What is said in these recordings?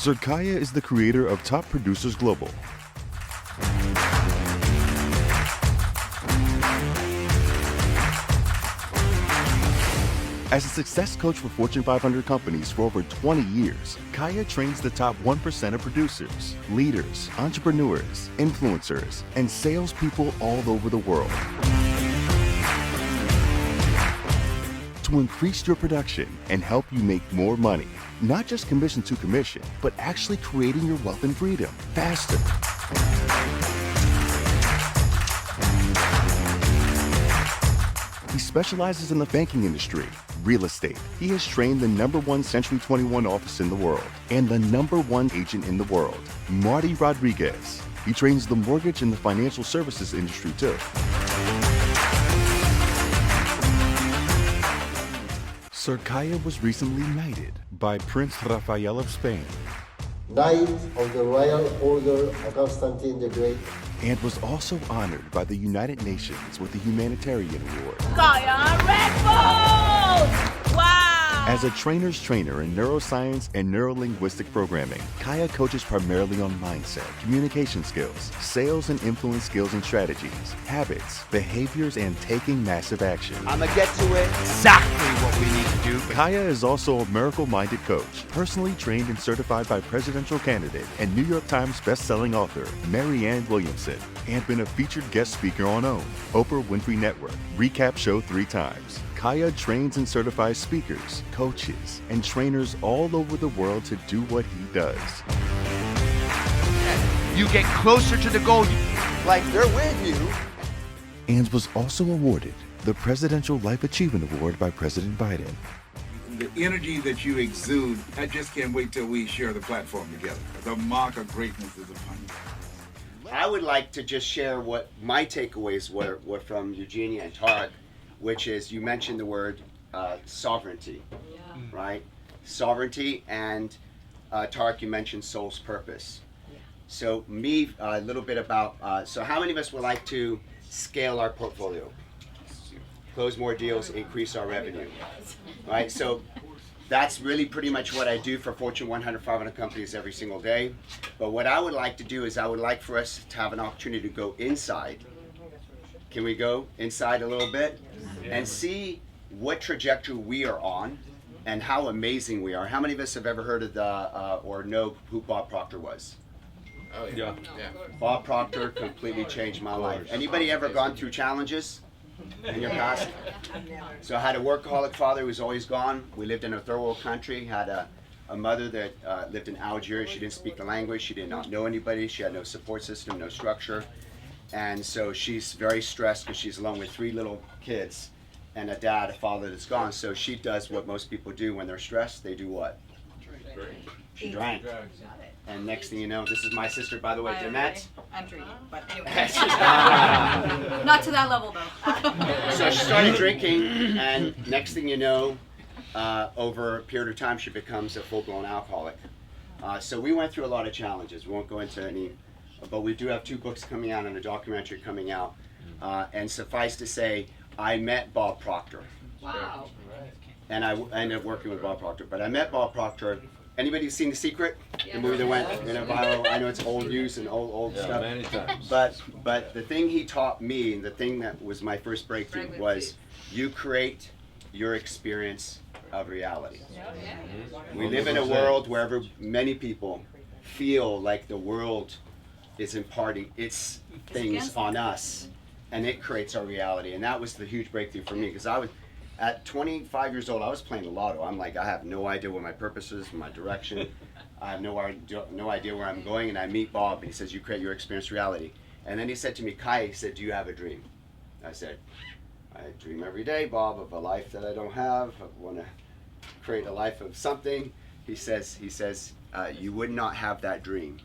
Sir Kaya is the creator of Top Producers Global. As a success coach for Fortune 500 companies for over 20 years, Kaya trains the top 1% of producers, leaders, entrepreneurs, influencers, and salespeople all over the world. To increase your production and help you make more money, not just commission to commission, but actually creating your wealth and freedom faster. He specializes in the banking industry, real estate. He has trained the #1 Century 21 office in the world and the #1 agent in the world, Marty Rodriguez. He trains the mortgage and the financial services industry too. Sir Kaya was recently knighted by Prince Rafael of Spain. Knight of the Royal Order of Constantine the Great. And was also honored by the United Nations with the Humanitarian Award. Kaya Redford! Wow! As a trainer's trainer in neuroscience and neurolinguistic programming, Kaya coaches primarily on mindset, communication skills, sales and influence skills and strategies, habits, behaviors, and taking massive action. I'm gonna get to it exactly what we need to do. Kaya is also a miracle-minded coach, personally trained and certified by presidential candidate and New York Times best-selling author Marianne Williamson, and been a featured guest speaker on OWN, Oprah Winfrey Network, Recap Show 3 times. Kaya trains and certifies speakers, coaches, and trainers all over the world to do what he does. You get closer to the goal. Like they're with you. And was also awarded the Presidential Life Achievement Award by President Biden. The energy that you exude, I just can't wait till we share the platform together. The mark of greatness is upon you. I would like to just share what my takeaways were from Eugenia and Tarek, which is you mentioned the word sovereignty, right? Sovereignty, and Tarek, you mentioned soul's purpose. So me, a little bit about, so how many of us would like to scale our portfolio? Close more deals, increase our revenue, right? So that's really pretty much what I do for Fortune 100, 500 companies every single day. But what I would like to do is I would like for us to have an opportunity to go inside. Can we go inside a little bit and see what trajectory we are on and how amazing we are? How many of us have ever heard of the, or know who Bob Proctor was? Oh, yeah. Bob Proctor completely changed my life. Anybody ever gone through challenges in your past? So I had a workaholic father who was always gone. We lived in a third world country, had a mother that lived in Algeria. She didn't speak the language. She did not know anybody. She had no support system, no structure. And so she's very stressed because she's alone with 3 little kids and a dad, a father that's gone. So she does what most people do when they're stressed. They do what? She drank. And next thing you know, this is my sister, by the way, Danette. I'm drinking, but anyway. Not to that level, though. So she started drinking, and next thing you know, over a period of time, she becomes a full-blown alcoholic. So we went through a lot of challenges. We won't go into any, but we do have 2 books coming out and a documentary coming out. And suffice to say, I met Bob Proctor. Wow. And I ended up working with Bob Proctor. But I met Bob Proctor. Anybody seen The Secret? The movie that went viral. I know it's old news and old stuff. Many times. But the thing he taught me, and the thing that was my first breakthrough, was you create your experience of reality. We live in a world where many people feel like the world is imparting its things on us, and it creates our reality. And that was the huge breakthrough for me, because I was, at 25 years old, I was playing the lotto. I'm like, I have no idea what my purpose is, my direction. I have no idea where I'm going. And I meet Bob, and he says, you create your experience reality. And then he said to me, Kai, he said, do you have a dream? I said, I dream every day, Bob, of a life that I don't have. I want to create a life of something. He says, you would not have that dream.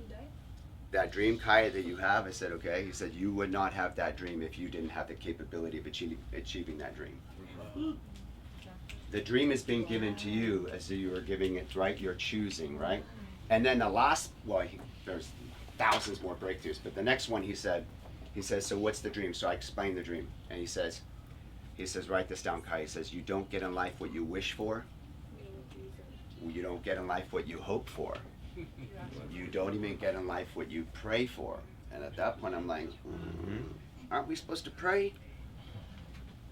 That dream, Kaya, that you have. I said, okay. He said, you would not have that dream if you didn't have the capability of achieving that dream. The dream is being given to you as you are giving it, right? You're choosing, right? And then the last, well, there's thousands more breakthroughs, but the next one he says, so what's the dream? So I explained the dream, and he says, write this down, Kai. He says, you don't get in life what you wish for. You don't get in life what you hope for. You don't even get in life what you pray for. And at that point, I'm like, aren't we supposed to pray?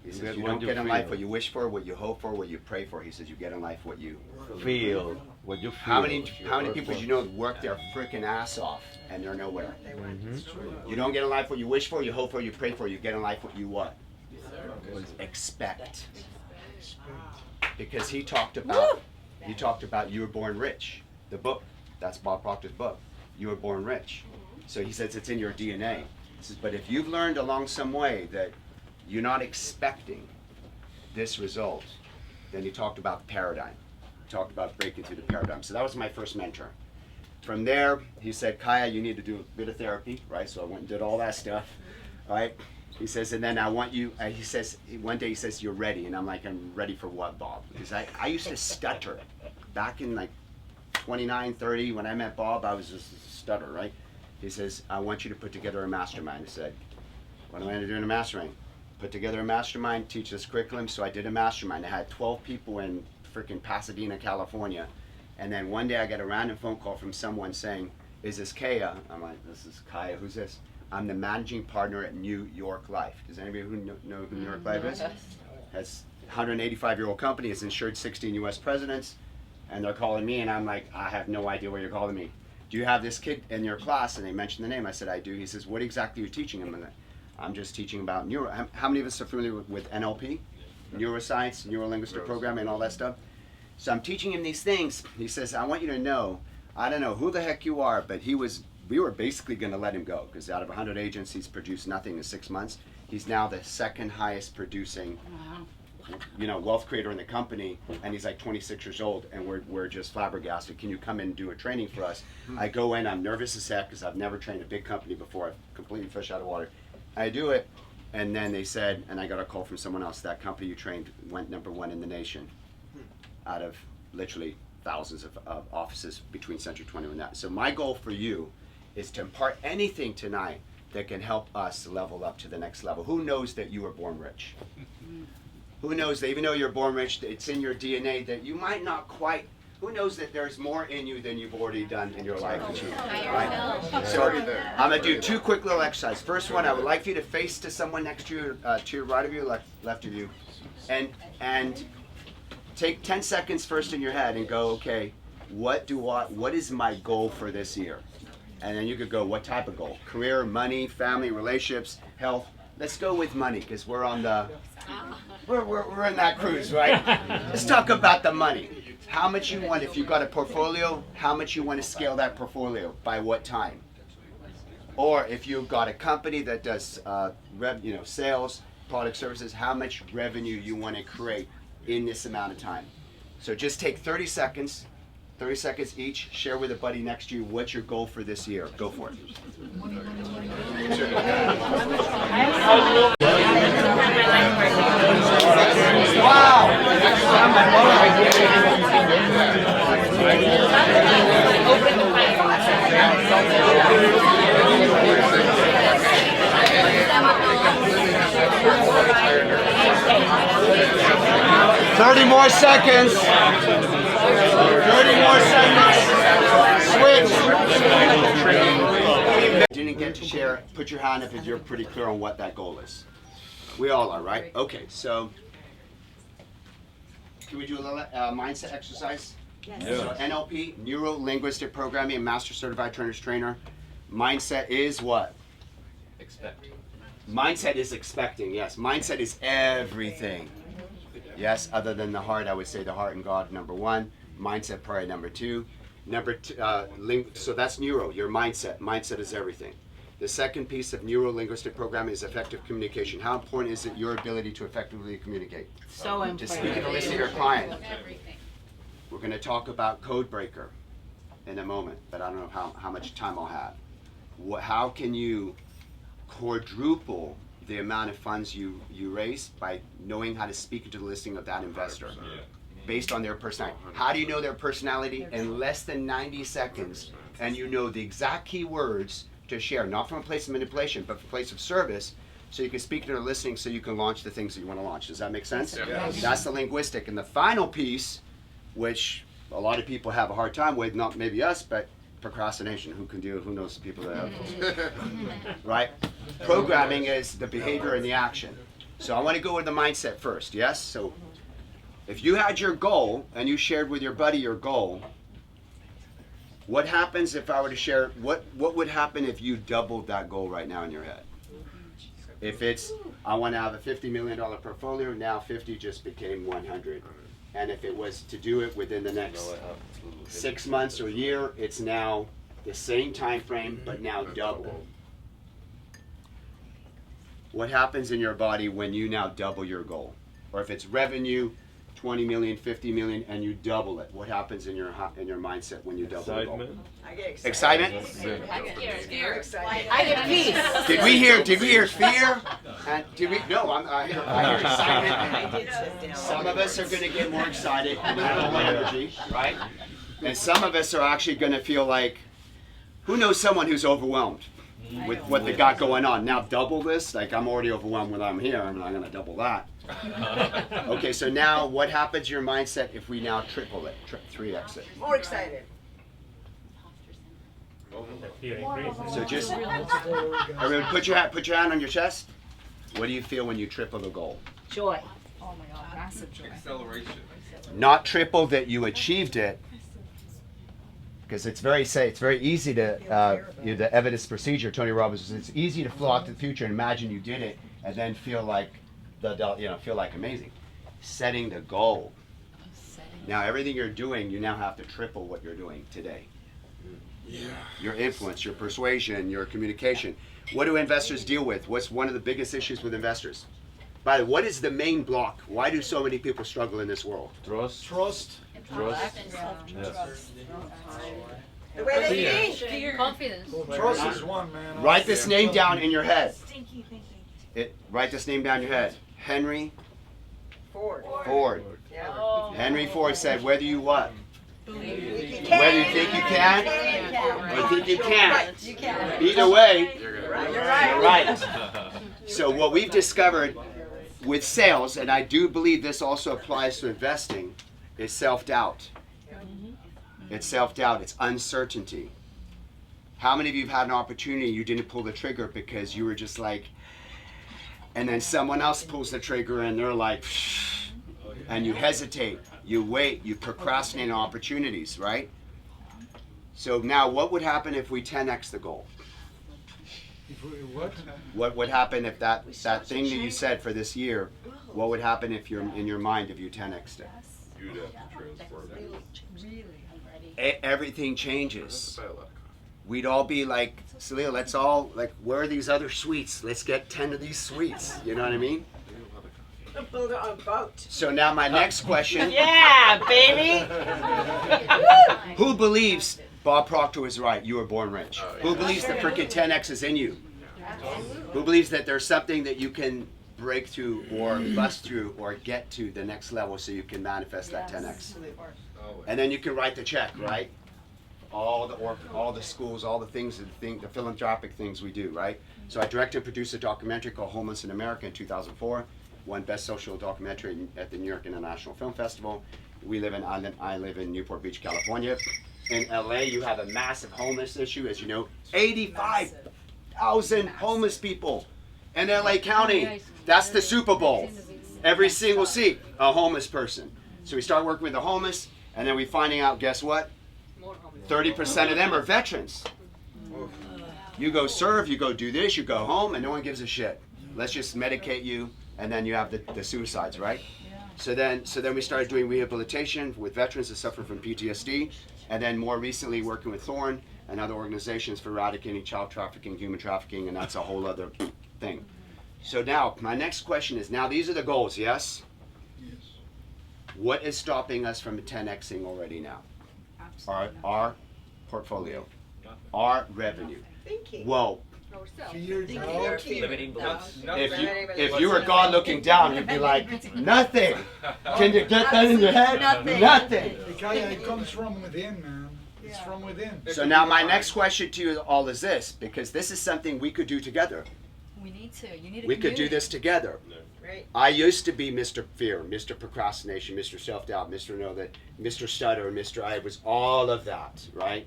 He says, you don't get in life what you wish for, what you hope for, what you pray for. He says, you get in life what you Feel what you feel. How many people do you know work their freaking ass off and they're nowhere? You don't get in life what you wish for, you hope for, you pray for. You get in life what you what? Expect. Because he talked about You Were Born Rich, the book. That's Bob Proctor's book. You Were Born Rich. So he says it's in your DNA. He says, but if you've learned along some way that you're not expecting this result, then he talked about the paradigm. He talked about breaking through the paradigm. So that was my first mentor. From there, he said, Kaya, you need to do a bit of therapy, right? So I went and did all that stuff, right? He says, and then I want you, he says, one day he says, you're ready. And I'm like, I'm ready for what, Bob? Because I used to stutter. Back in like 29, 30, when I met Bob, I was just a stutter, right? He says, I want you to put together a mastermind. I said, what am I going to do in a mastermind? Put together a mastermind, teach this curriculum. So I did a mastermind. I had 12 people in freaking Pasadena, California. And then one day I got a random phone call from someone saying, is this Kaya? I'm like, this is Kaya, who's this? I'm the managing partner at New York Life. Does anybody know who New York Life is? It's a 185-year-old company. It's insured 16 U.S. presidents. And they're calling me, and I'm like, I have no idea why you're calling me. Do you have this kid in your class? And they mentioned the name. I said, I do. He says, what exactly are you teaching him? And I'm just teaching about neuro. How many of us are familiar with NLP? Neuroscience, neuro-linguistic programming, and all that stuff? So I'm teaching him these things. He says, I want you to know, I don't know who the heck you are, but we were basically going to let him go because out of 100 agents, he's produced nothing in 6 months. He's now the second highest producing, wealth creator in the company, and he's like 26 years old, and we're just flabbergasted. Can you come in and do a training for us? I go in, I'm nervous as heck because I've never trained a big company before. I've completely fish out of water. I do it, and then they said, and I got a call from someone else, that company you trained went #1 in the nation out of literally thousands of offices between Century 21 and that. So my goal for you is to impart anything tonight that can help us level up to the next level. Who knows that you were born rich? Who knows that even though you're born rich, it's in your DNA that you might not quite, who knows that there's more in you than you've already done in your life? Right? So I'm going to do 2 quick little exercises. First one, I would like for you to face to someone next to you, to your right of you, left of you, and take 10 seconds first in your head and go, okay, what is my goal for this year? And then you could go, what type of goal? Career, money, family, relationships, health. Let's go with money because we're on the, we're in that cruise, right? Let's talk about the money. How much you want, if you've got a portfolio, how much you want to scale that portfolio, by what time? Or if you've got a company that does sales, product, services, how much revenue you want to create in this amount of time. So just take 30 seconds each, share with a buddy next to you what's your goal for this year. Go for it. Wow. 30 more seconds. 30 more seconds. Switch. Didn't get to share, put your hand up if you're pretty clear on what that goal is. We all are, right? Okay, so can we do a little mindset exercise? Yes. So NLP, Neuro-Linguistic Programming, and Master Certified Trainer. Mindset is what? Expect. Mindset is expecting, yes. Mindset is everything. Yes, other than the heart, I would say the heart and God, #1. Mindset, probably #2. So that's neuro, your mindset. Mindset is everything. The second piece of neuro-linguistic programming is effective communication. How important is it your ability to effectively communicate? So important. To speak and listen to your client. We're going to talk about code breaker in a moment, but I don't know how much time I'll have. How can you quadruple the amount of funds you raise by knowing how to speak into the listening of that investor based on their personality? How do you know their personality in less than 90 seconds and you know the exact key words to share, not from a place of manipulation, but from a place of service, so you can speak to their listening so you can launch the things that you want to launch? Does that make sense? Yes. That's the linguistic. And the final piece, which a lot of people have a hard time with, not maybe us, but procrastination. Who knows people that have, right? Programming is the behavior and the action. So I want to go with the mindset first, yes? So if you had your goal and you shared with your buddy your goal, what happens if I were to share, what would happen if you doubled that goal right now in your head? If it's, I want to have a $50 million portfolio, now 50 just became 100. And if it was to do it within the next 6 months or a year, it's now the same time frame, but now double. What happens in your body when you now double your goal? Or if it's revenue, 20 million, 50 million, and you double it, what happens in your mindset when you double the goal? I get excited. Excitement? I get peace. Did we hear fear? And did we? No, I hear excitement. Some of us are going to get more excited and have more energy, right? And some of us are actually going to feel like, who knows someone who's overwhelmed with what they got going on? Now double this, like I'm already overwhelmed when I'm here, I'm not going to double that. Okay, so now what happens to your mindset if we now triple it, 3x it? More excited. So just, everyone put your hand on your chest. What do you feel when you triple the goal? Joy. Oh my God, massive joy. Acceleration. Not triple that you achieved it, because it's very easy to, the evidence procedure, Tony Robbins says, it's easy to flow out to the future and imagine you did it and then feel like, feel like amazing. Setting the goal. Now everything you're doing, you now have to triple what you're doing today. Yeah. Your influence, your persuasion, your communication. What do investors deal with? What's one of the biggest issues with investors? By the way, what is the main block? Why do so many people struggle in this world? Trust. Trust. The way they think. Fear. Confidence. Trust is one, man. Write this name down in your head. Stinky thinking. Write this name down in your head. Henry Ford. Ford. Yeah. Oh. Henry Ford said, whether you what? Whether Whether you think you can or you think you can't. You can. Either way, You're you're right. right. So what we've discovered with sales, and I do believe this also applies to investing, is self-doubt. It's self-doubt. It's uncertainty. How many of you have had an opportunity you didn't pull the trigger because you were just like, and then someone else pulls the trigger and they're like, and you hesitate, you wait, you procrastinate on opportunities, right? So now what would happen if we 10x the goal? What? What would happen if that thing that you said for this year, what would happen if you're in your mind if you 10x'd it? You'd have to transfer Everything changes. We'd all be like, Salil, let's all, like, where are these other sweets? Let's get 10 of these sweets. You know what I mean? Build a boat. So now my next question, Yeah, baby. who believes Bob Proctor was right? You were born rich. Who believes the freaking 10x is in you? Who believes that there's something that you can break through or bust through or get to the next level so you can manifest that 10x? And then you can write the check, right? All the schools, all the things, the philanthropic things we do, right? So I directed and produced a documentary called Homeless in America in 2004. Won Best Social Documentary at the New York International Film Festival. I live in Newport Beach, California. In LA, you have a massive homeless issue, as you know. 85,000 homeless people in LA County. That's the Super Bowl. Every single seat, a homeless person. So we start working with the homeless, and then we're finding out, guess what? 30% of them are veterans. You go serve, you go do this, you go home, and no one gives a shit. Let's just medicate you, and then you have the suicides, right? So then we started doing rehabilitation with veterans that suffer from PTSD, and then more recently working with Thorn and other organizations for eradicating child trafficking, human trafficking, and that's a whole other thing. So now, my next question is, now these are the goals, yes? Yes. What is stopping us from 10xing already now? Our portfolio, our revenue. Thinking. Whoa. Fear, doubt. Limiting beliefs. If you were God looking down, you'd be like, nothing. Can you get that in your head? Nothing. Kaya, it comes from within, man. It's from within. So now my next question to you all is this, because this is something we could do together. We need to. You need a We could do community. this together. Right. I used to be Mr. Fear, Mr. Procrastination, Mr. Self-Doubt, Mr. No that, Mr. Stutter, Mr. I was all of that, right?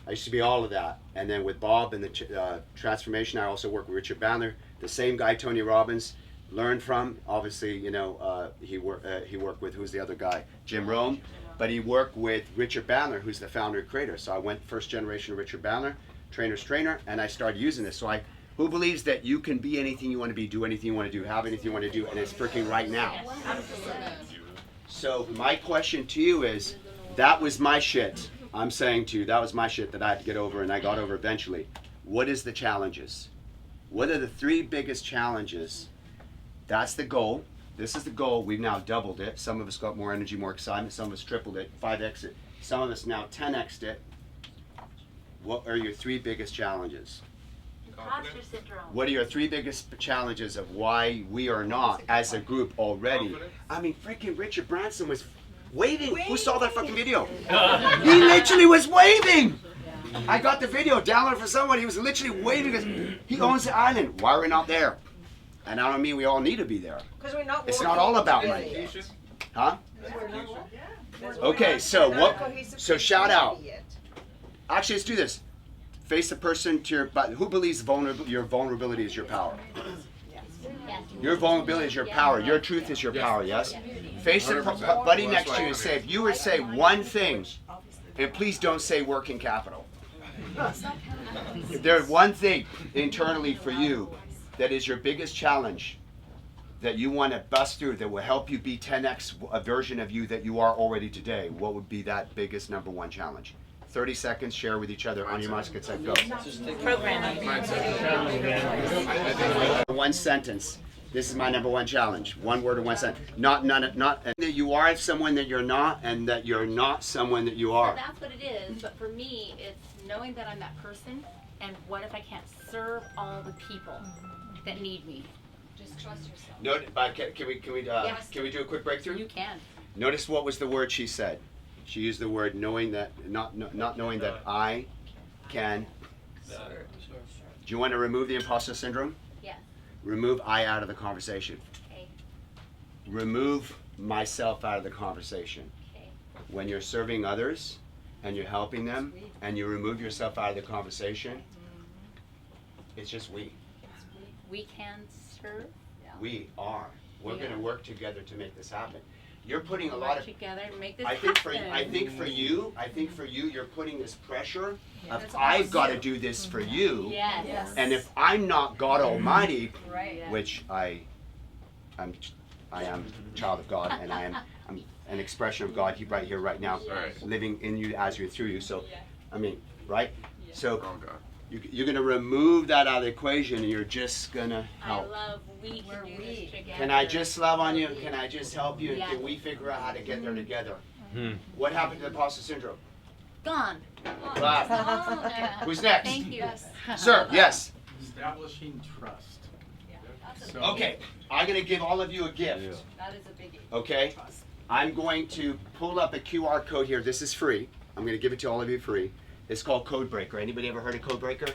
I used to be all of that. And then with Bob and the transformation, I also work with Richard Bandler, the same guy Tony Robbins learned from. Obviously, you know, he worked with, who's the other guy? Jim Rome. But he worked with Richard Bandler, who's the founder and creator. So I went first generation of Richard Bandler, trainer's trainer, and I started using this. So who believes that you can be anything you want to be, do anything you want to do, have anything you want to do, and it's freaking right now? So my question to you is, that was my shit. I'm saying to you, that was my shit that I had to get over, and I got over eventually. What is the challenges? What are the 3 biggest challenges? That's the goal. This is the goal. We've now doubled it. Some of us got more energy, more excitement. Some of us tripled it, 5x it. Some of us now 10x'd it. What are your 3 biggest challenges? Imposter syndrome. What are your 3 biggest challenges of why we are not, as a group already? I mean, freaking Richard Branson was waving. Who saw that fucking video? He literally was waving. I got the video downloaded for someone. He was literally waving because he owns the island. Why are we not there? And I don't mean we all need to be there. Because we're not. It's not all about working money. together. Huh? We're not- that's why Okay, we're not- so we're not what? cohesive So shout out. community yet. Actually, let's do this. Face the person to your. But who believes your vulnerability is your power? Your vulnerability is your power. Your truth is your power. Yes. Face the buddy next to you and say, if you were to say one thing, and please don't say working capital. If there's one thing internally for you that is your biggest challenge, that you want to bust through, that will help you be 10x a version of you that you are already today, what would be that biggest number 1 challenge? 30 seconds, share with each other. On your marks, get set, go. Programming. One sentence. This is my number 1 challenge. 1 word or 1 sentence. Not that you are someone that you're not, and that you're not someone that you So are. that's what it is. But for me, it's knowing that I'm that person. And what if I can't serve all the people that need me? Just trust yourself. No, but can we Yes. can we do a quick breakthrough? You can. Notice what was the word she said. She used the word knowing that, not knowing that I can. Do you want to remove the imposter syndrome? Yes. Remove I out of the conversation. Okay. Remove myself out of the conversation. Okay. When you're serving others and you're helping them and you remove yourself out of the conversation, it's just we. We can serve. We are. We're Yeah. going to work together to make this happen. You're putting a lot Work of together and make this I think happen. for you, you're putting this pressure of That's I've got to awesome. do this for you, Yes. and if I'm not God Almighty, Right. which I am a child of God, and I'm an expression of God right here, right now, living in you, as you're through you. So, I mean, right? So, you're going to remove that out of the equation, and you're just going to I help. love we can do this together. Can I just love on you? Can I just help you? And Yeah. can we figure out how to get there together? What happened to imposter syndrome? Gone. Wow. Oh, Who's next? Thank you. Sir, yes. Establishing trust. So, Okay, I'm going to give all of you a gift. That is a biggie. Okay? I'm going to pull up a QR code here. This is free. I'm going to give it to all of you free. It's called Codebreaker. Anybody ever heard of Codebreaker?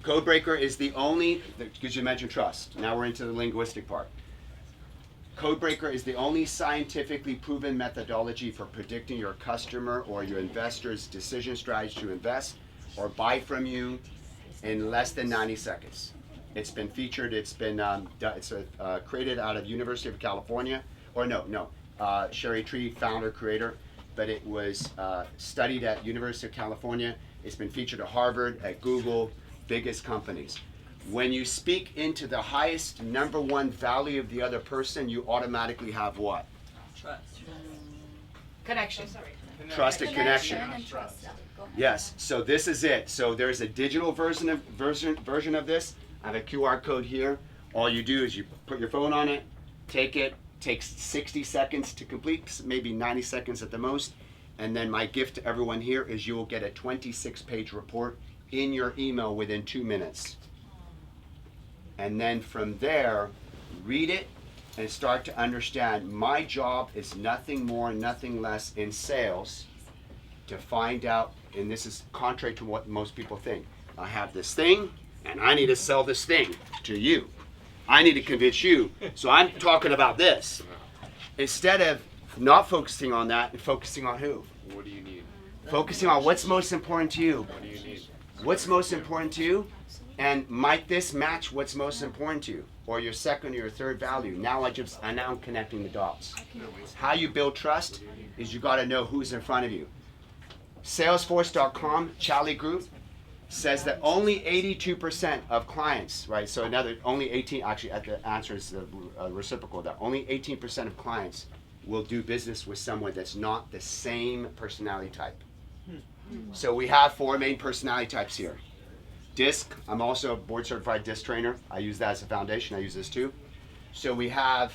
Codebreaker is the only, because you mentioned trust. Now we're into the linguistic part. Codebreaker is the only scientifically proven methodology for predicting your customer or your investor's decision strategy to invest or buy from you in less than 90 seconds. It's been featured. It's been created out of University of California, or Sherry Tree, founder, creator, but it was studied at University of California. It's been featured at Harvard, at Google, biggest companies. When you speak into the highest number 1 value of the other person, you automatically have what? Connection. Trust and connection. Yes. So this is it. So there's a digital version of this. I have a QR code here. All you do is you put your phone on it, take it. Takes 60 seconds to complete, maybe 90 seconds at the most. And then my gift to everyone here is you will get a 26-page report in your email within 2 minutes. And then from there, read it and start to understand my job is nothing more, nothing less in sales to find out, and this is contrary to what most people think. I have this thing, and I need to sell this thing to you. I need to convince you. So I'm talking about this. Instead of not focusing on that and focusing on who? What do you need? Focusing on what's most important to you. What do you need? What's most important to you? And might this match what's most important to you? Or your second or your third value? Now I'm connecting the dots. How you build trust is you got to know who's in front of you. Salesforce.com, Charlie Group, says that only 82% of clients, right? So only 18, actually the answer is the reciprocal of that. Only 18% of clients will do business with someone that's not the same personality type. So we have 4 main personality types here. DISC, I'm also a board certified DISC trainer. I use that as a foundation, I use this too. So we have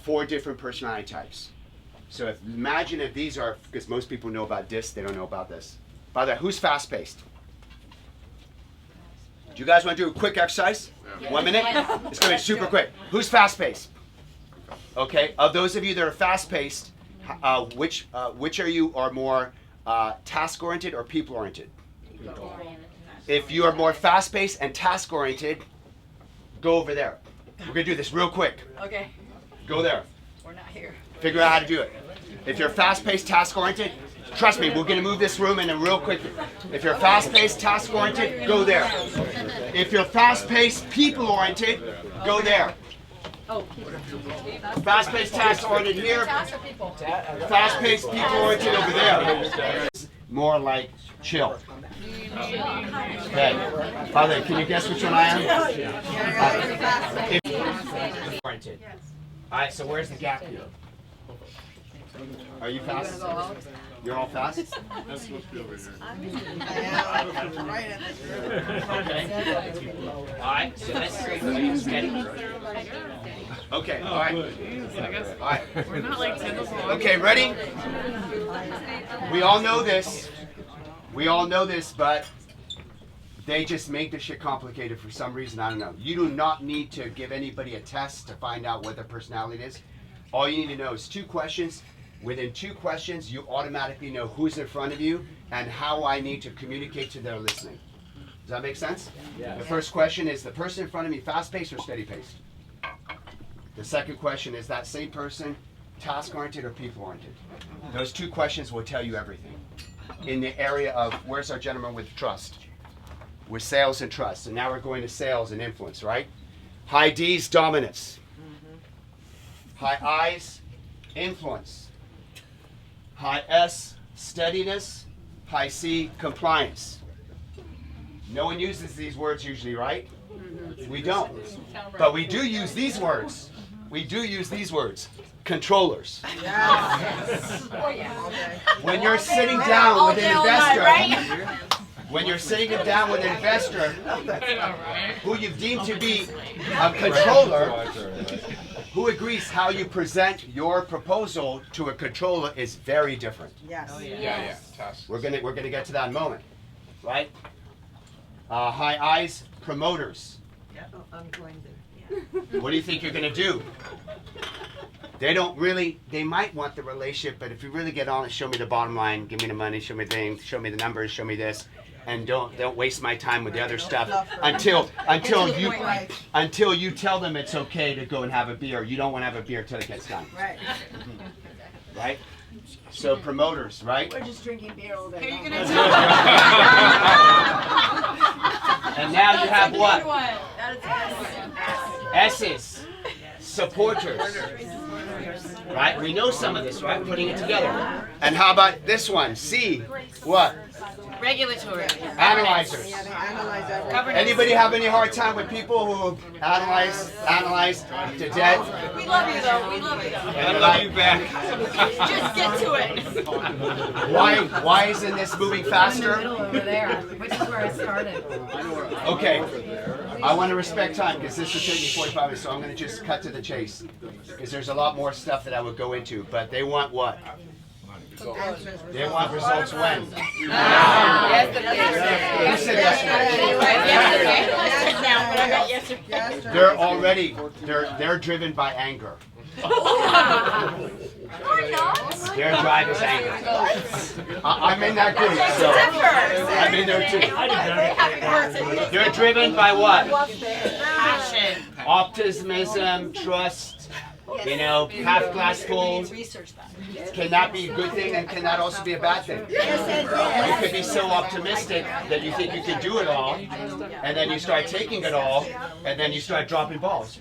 4 different personality types. So imagine if these are, because most people know about DISC, they don't know about this. By the way, who's fast-paced? Do you guys want to do a quick exercise? 1 minute? It's going to be super quick. Who's fast-paced? Okay, of those of you that are fast-paced, which are you are more task-oriented or people-oriented? If you are more fast-paced and task-oriented, go over there. We're going to do this real quick. Okay. Go there. We're not here. Figure out how to do it. If you're fast-paced, task-oriented, trust me, we're going to move this room in real quick. If you're fast-paced, task-oriented, go there. If you're fast-paced, people-oriented, go there. Fast-paced, task-oriented here. Fast-paced, people-oriented over there. More like chill. Okay. Father, can you guess which one I am? Oriented. All right, so where's the gap here? Are you fast? You're all fast? That's supposed to be over here. Okay. All right, so let's see. Steady. Okay, all right. All right. We're not like 10 o'clock. Okay, ready? We all know this. We all know this, but they just make this shit complicated for some reason. I don't know. You do not need to give anybody a test to find out what their personality is. All you need to know is 2 questions. Within 2 questions, you automatically know who's in front of you and how I need to communicate to their listening. Does that make sense? Yeah. The first question is the person in front of me fast-paced or steady-paced? The second question is that same person task-oriented or people-oriented? Those 2 questions will tell you everything. In the area of, where's our gentleman with trust? With sales and trust. And now we're going to sales and influence, right? High D's, dominance. High I's, influence. High S, steadiness. High C, compliance. No one uses these words usually, right? We don't. But we do use these words. We do use these words. Controllers. Yes. When you're sitting down with an investor, when you're sitting down with an investor who you've deemed to be a controller, who agrees how you present your proposal to a controller is very different. Yes. Yeah. We're gonna get to that in a moment, right? High I's, promoters. I'm going to. What do you think you're gonna do? They might want the relationship, but if you really get on it, show me the bottom line, give me the money, show me things, show me the numbers, show me this, and don't waste my time with the other stuff until you tell them it's okay to go and have a beer. You don't want to have a beer till it gets done. Right. Right? So promoters, right? We're just drinking beer all day. Are you long. gonna And now you have what? That's S's. Supporters. Right? We know some of this, right? Putting it together. And how about this one? C. What? Regulatory. Analyzers. Yeah, they analyze everything. Anybody have any hard time with people who analyze to death? We love you though. We love you though. I love you back. Just get to it. Why isn't this moving faster? Over there, which is where I started. Okay. I want to respect time because this will take me 45 minutes, so I'm going to just cut to the chase. Because there's a lot more stuff that I would go into, but they want what? They want results when? Who said yesterday? They're driven by anger. Their driver's anger. I'm in that group, so I'm in there too. They're driven by what? Passion. Optimism, trust, you know, half glass full. Can that be a good thing and can that also be a bad thing? You could be so optimistic that you think you can do it all, and then you start taking it all, and then you start dropping balls.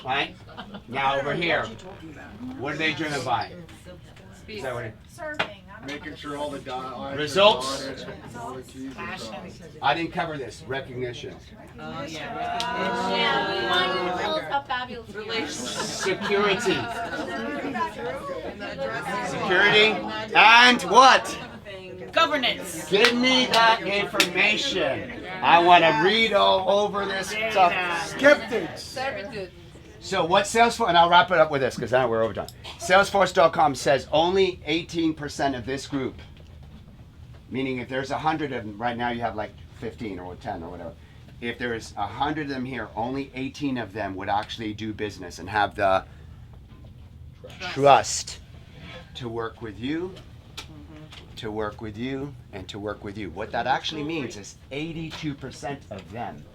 Right? Now over here, what are they driven by? Is that what it, Making sure all the results? all the T's are crossed. I didn't cover this. Recognition. Oh, yeah. Yeah, we want you to build a fabulous relationship. Security. Security. And what? Governance. Give me that information. I want to read all over this stuff. Skeptics. So what Salesforce, and I'll wrap it up with this because now we're over time. Salesforce.com says only 18% of this group, meaning if there's 100 of them, right now you have like 15 or 10 or whatever. If there's 100 of them here, only 18 of them would actually do business and have the trust to work with you, to work with you, and to work with you. What that actually means is 82% of them.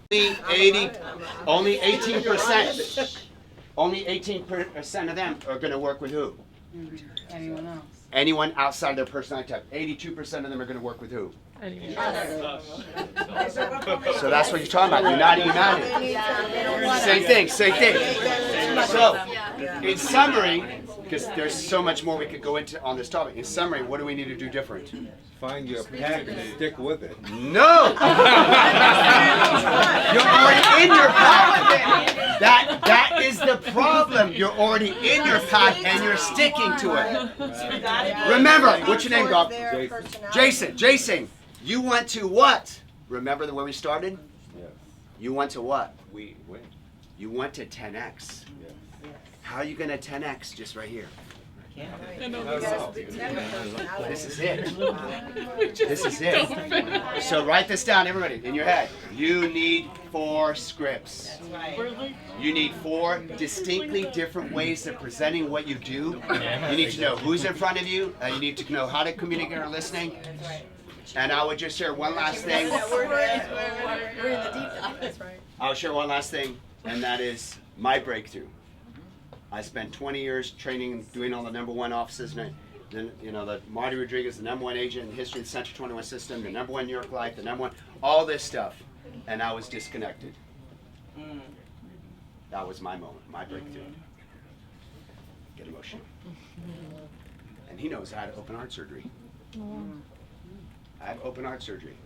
Only 18%. Only 18% of them are going to work with who? Anyone else? Anyone outside their personality type. 82% of them are going to work with who? So that's what you're talking about. Uniting humanity. Same thing, same thing. So, in summary, because there's so much more we could go into on this topic. In summary, what do we need to do different? Find your pack and stick with it. No! You're already in your path. That is the problem. You're already in your path and you're sticking to it. Remember, what's your name, Bob? Jason, you went to what? Remember the way we started? Yes. You went to what? We win. You went to 10x. Yes. How are you going to 10x just right here? This is it. This is it. So write this down, everybody, in your head. You need 4 scripts. You need 4 distinctly different ways of presenting what you do. You need to know who's in front of you. You need to know how to communicate or listening. And I would just share one last thing. I'll share one last thing, and that is my breakthrough. I spent 20 years training, doing all the #1 offices, and then, you know, the Marty Rodriguez, the #1 agent in the history of the Central 21 system, the #1 New York Life, the #1, all this stuff, and I was disconnected. That was my moment, my breakthrough. Get emotional. And he knows I had open heart surgery. I had open heart surgery.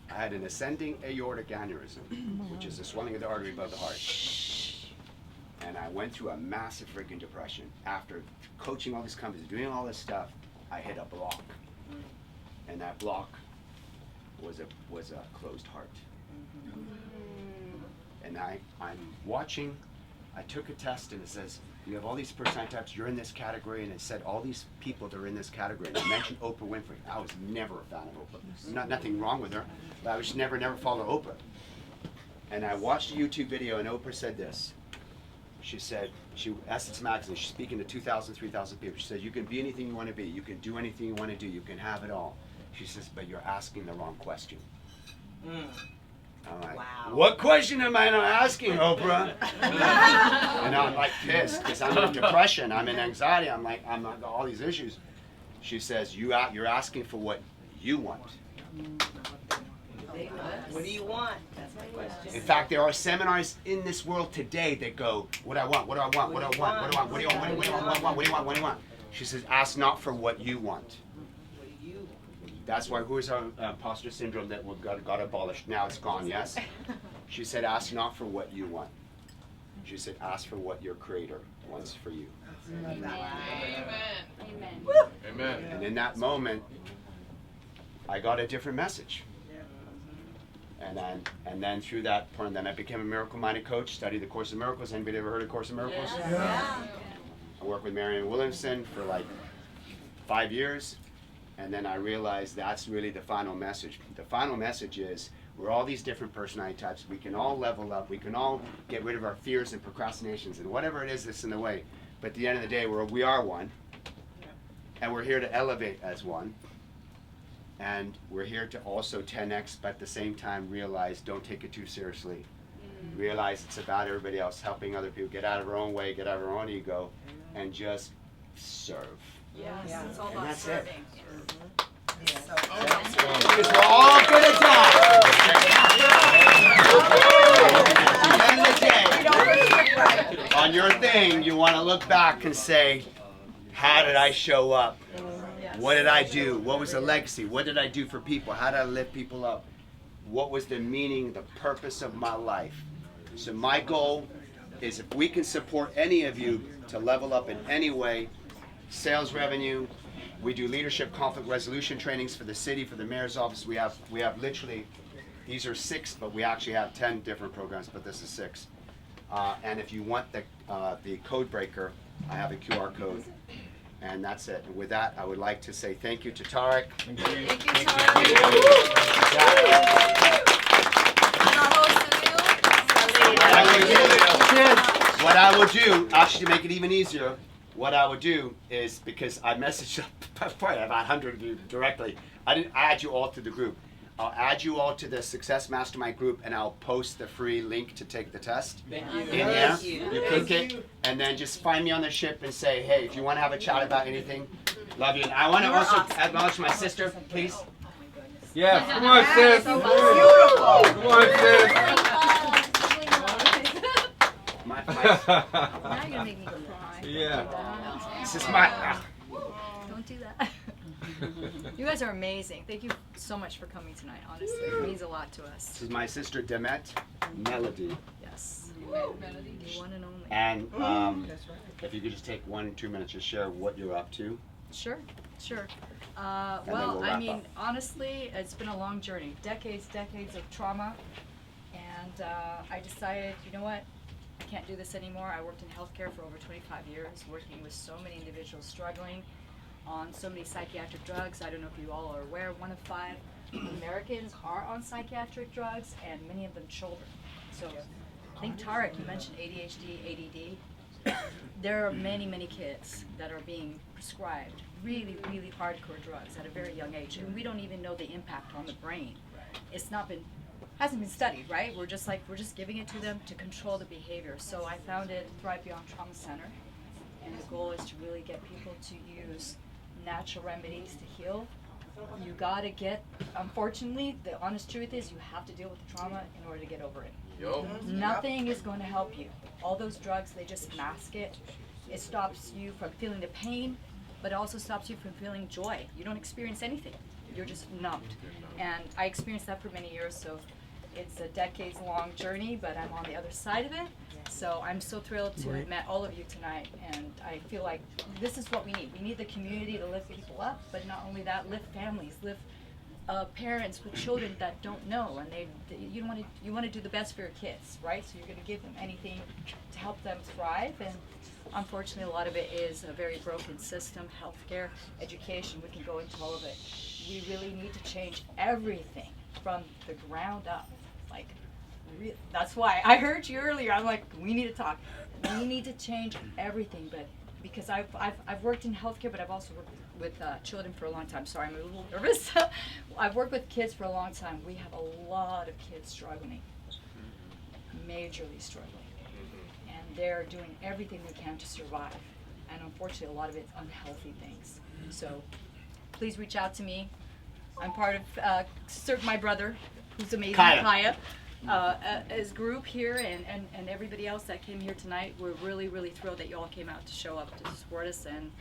I had an ascending aortic aneurysm, which is the swelling of the artery above the heart. And I went through a massive freaking depression. After coaching all these companies, doing all this stuff, I hit a block. And that block was a closed heart. And I'm watching, I took a test and it says, you have all these personality types, you're in this category, and it said all these people that are in this category. And I mentioned Oprah Winfrey. I was never a fan of Oprah. Nothing wrong with her, but I was never follow Oprah. And I watched a YouTube video and Oprah said this. She said, Essence Magazine, she's speaking to 2,000, 3,000 people. She said, you can be anything you want to be. You can do anything you want to do. You can have it all. She says, but you're asking the wrong question. I'm like, wow. What question am I not asking, Oprah? And I'm like pissed because I'm in depression. I'm in anxiety. I'm all these issues. She says, you're asking for what you want. What do you want? That's my question. In fact, there are seminars in this world today that go, what do I want? What do I want? What do I want? What do I want? What do you want? What do you want? What do you want? What do you want? What do you want? She says, ask not for what you want. That's why who is our imposter syndrome that got abolished? Now it's gone, yes? She said, ask not for what you want. She said, ask for what your Creator wants for you. Amen. Amen. And in that moment, I got a different message. And then through that point, then I became a miracle-minded coach, studied the Course of Miracles. Anybody ever heard of Course of Miracles? Yeah. I worked with Marianne Williamson for like 5 years. And then I realized that's really the final message. The final message is We're all these different personality types. We can all level up. We can all get rid of our fears and procrastinations and whatever it is that's in the way. But at the end of the day, we are one. And we're here to elevate as one. And we're here to also 10x, but at the same time realize don't take it too seriously. Realize it's about everybody else, helping other people get out of our own way, get out of our own ego, and just serve. Yes, it's all And about that's it. serving. Because we're all gonna die. At the end of the day, on your thing, you want to look back and say, how did I show up? What did I do? What was the legacy? What did I do for people? How did I lift people up? What was the meaning, the purpose of my life? So my goal is if we can support any of you to level up in any way, sales revenue, we do leadership conflict resolution trainings for the city, for the mayor's office. We have literally, these are 6, but we actually have 10 different programs, but this is 6. And if you want the code breaker, I have a QR code. And that's it. And with that, I would like to say thank you to Tarek. Thank you, Tarek. What I will do, actually to make it even easier, what I would do is, because I messaged probably about 100 of you directly, I didn't add you all to the group. I'll add you all to the Success Mastermind group, and I'll post the free link to take the test. Thank In there. You click it, and then just find me on the ship and say, hey, if you want to have a chat about anything, love you. And I want to also acknowledge my sister, please. Yes, come on, sis. Come on, sis. Now you're gonna make me cry. Yeah. This is my. Don't do that. You guys are amazing. Thank you so much for coming tonight. Honestly, it means a lot to us. This is my sister Demet Melody. Yes. The one and only. And if you could just take 1 or 2 minutes to share what you're up to. Sure. then Well, we'll I wrap mean, up. honestly, it's been a long journey. Decades of trauma. And I decided, you know what? I can't do this anymore. I worked in healthcare for over 25 years, working with so many individuals struggling on so many psychiatric drugs. I don't know if you all are aware, 1 of 5 Americans are on psychiatric drugs, and many of them children. So I think, Tarek, you mentioned ADHD, ADD. There are many, many kids that are being prescribed really, really hardcore drugs at a very young age, and we don't even know the impact on the brain. It's hasn't been studied, right? We're just giving it to them to control the behavior. So I founded Thrive Beyond Trauma Center, and the goal is to really get people to use natural remedies to heal. You gotta get, unfortunately, the honest truth is you have to deal with the trauma in order to get over it. Nothing is going to help you. All those drugs, they just mask it. It stops you from feeling the pain, but it also stops you from feeling joy. You don't experience anything. You're just numbed. And I experienced that for many years, so it's a decades-long journey, but I'm on the other side of it. So I'm so thrilled to have met all of you tonight, and I feel like this is what we need. We need the community to lift people up, but not only that, lift families, lift parents with children that don't know, and you want to do the best for your kids, right? So you're going to give them anything to help them thrive, and unfortunately, a lot of it is a very broken system, healthcare, education. We can go into all of it. We really need to change everything from the ground up. Like, that's why I heard you earlier. I'm like, we need to talk. We need to change everything. But because I've worked in healthcare, but I've also worked with children for a long time. Sorry, I'm a little nervous. I've worked with kids for a long time. We have a lot of kids struggling, majorly struggling. And they're doing everything they can to survive. And unfortunately, a lot of it's unhealthy things. So please reach out to me. I'm part of my brother, who's amazing, Kaya. His group here and everybody else that came here tonight. We're really, really thrilled that you all came out to show up to support us, and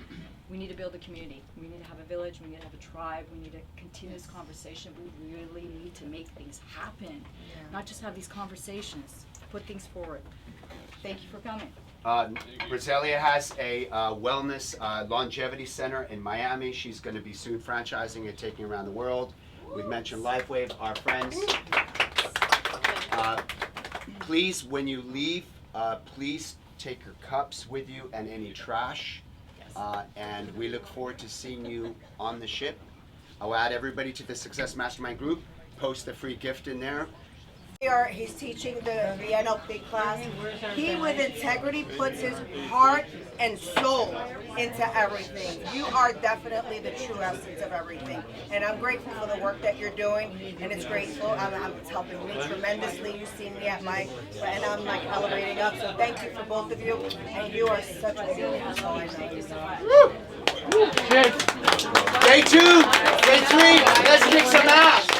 we need to build a community. We need to have a village, we need to have a tribe, we need to continue this conversation. We really need to make things happen, not just have these conversations, put things forward. Thank you for coming. Briselia has a wellness longevity center in Miami. She's going to be soon franchising it, taking around the world. We've mentioned LifeWave, our friends. Please, when you leave, please take your cups with you and any trash. And we look forward to seeing you on the ship. I'll add everybody to the Success Mastermind group. post a free gift in there. He's teaching the NLP class. He, with integrity, puts his heart and soul into everything. You are definitely the true essence of everything. And I'm grateful for the work that you're doing, and it's grateful. It's helping me tremendously. You see me at my, and I'm like elevating up. So thank you for both of you, and you are such a beautiful soul. Thank you so much. Day 2, day 3, let's kick some ass.